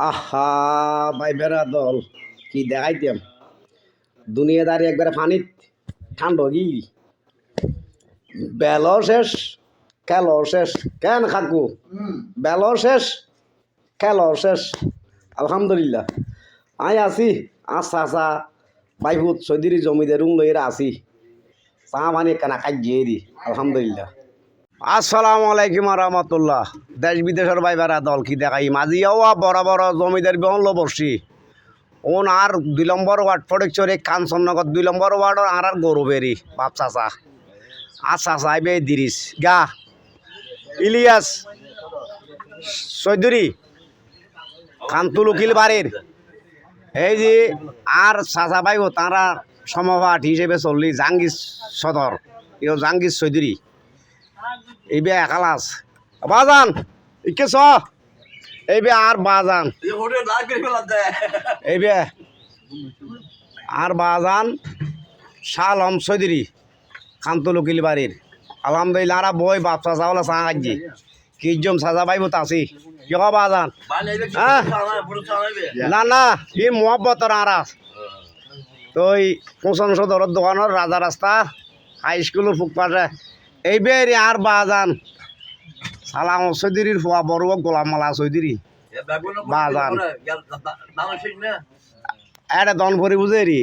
আহা ভাই বেড়া দল কি দেখাইতাম দুনিয়াদারি একবারে পানিত ঠান্ডা কি বেলও শেষ খেলো শেষ কেন খাকু বেলও শেষ খেলো শেষ আলহামদুলিল্লাহ আই আছি আচ্ছা আচ্ছা বাইহুত সৈদিরি জমিদের রুম লইরা আছি চা পানি কেনা খাইয়ে দি আলহামদুলিল্লাহ। আসসালামু আলাইকুম রহমতুল্লাহ। দেশ বিদেশের বাইবারা দল কি দেখাই মাঝিয়াও বড় বড় জমিদার বিহন লো বসছি ওন আর 2 number ward Fatikchuri Kanchannagar 2 number ওয়ার্ডর আর গরুবেরি বাপ চাচা আচ্ছা আচ্ছা আইবে দিরিস গা ইলিয়াস চৌধুরী কান্তুল উকিল বাড়ির এই যে আর চাচা বাইব তারা সমভাট হিসেবে চললি জাহাঙ্গীর সদর ইও জাহাঙ্গীর চৌধুরী এইবে একালাস বাজান ইকে চ এইবে আর বাজান এইবে আর বাজান শালম চৌধুরী কান্তুল উকিল বাড়ির আলহামদুলিল্লাহ আর বই বাপসা চাওলা চা খাইছি কিজম সাজা পাইব তাছি কি বাজান হ্যাঁ না না ই মহব্বতর আরাস তো ওই কোচন সদরের দোকানের রাজা রাস্তা হাই স্কুলের ফুটপাথে এইবে আর বাজান সালাম চৌধুরীর ফুয়া বড় গোলাম মালা চৌধুরী বাজান এটা দন ভরি বুঝে রি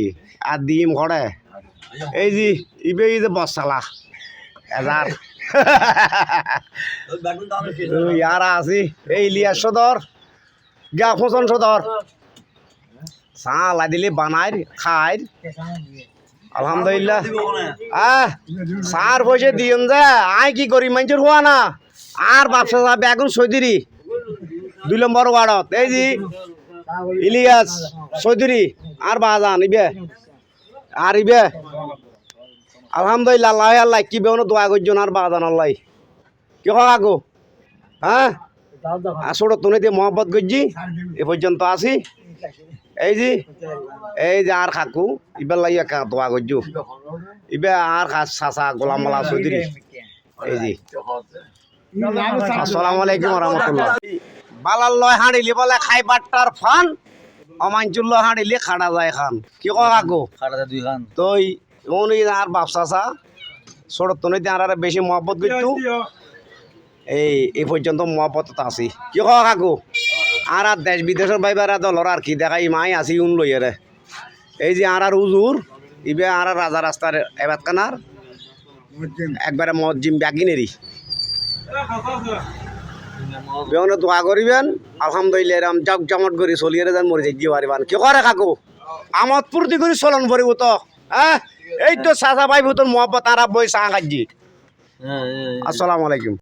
আর ডিম ঘরে এই যে ইবে এই যে বসালা এজার আর আছি এই ইলিয়াস সদর গা ফোসন সদর চা লাই দিলে বানাই খাই আলহামদুলিল্লাহ চার পয়সা দিন যে আই কি করি মানুষের হওয়া না আর বাপসা যা বেগুন চৌধুরী 2 নম্বর ওয়ার্ডত এই যে ইলিয়াস চৌধুরী আর বাজান ইবে আর ইবে আলহামদুলিল্লাহ আল্লাহ আল্লাহ কি বেউন দোয়া করছেন আর বাজান আল্লাহ কি হয় আগো হ্যাঁ আসলে তুমি দিয়ে মহব্বত করছি এ পর্যন্ত আছি এই যে আর খাকু ইবার লাগিয়া দোয়া করছু ইবে আর চাচা গোলাম মালা চৌধুরী এই যে আসসালামু আলাইকুম রহমতুল্লাহ বালার লয় হাঁড়িলি বলে খাই বাট্টার ফান অমাঞ্চুল্ল হাঁড়িলি খাড়া যায় খান কি কয় কাকু তই উনি আর বাপ চাচা ছোট তনিতে আর বেশি মহব্বত করছু এই পর্যন্ত মহব্বত আছি কি কয় কাকু আর দেশ বিদেশের বাইবার দলর আর কি দেখাই মাই আছি উন লইয়ারে এই যে আর উজুর ইবে আর রাজা রাস্তার এবার কানার একবারে মসজিম ব্যাগিনেরি বেউনে দোয়া করিবেন আলহামদুলিল্লাহ এরম জাক জামট করে চলিয়ে যান মরে যাই পারিবান কি করে কাকু আমত ফুর্তি করে চলন পড়িব তো হ্যাঁ এই তো চাচা ভাই ভুতর মহব্বত আর বই চা খাজি আসসালামু আলাইকুম।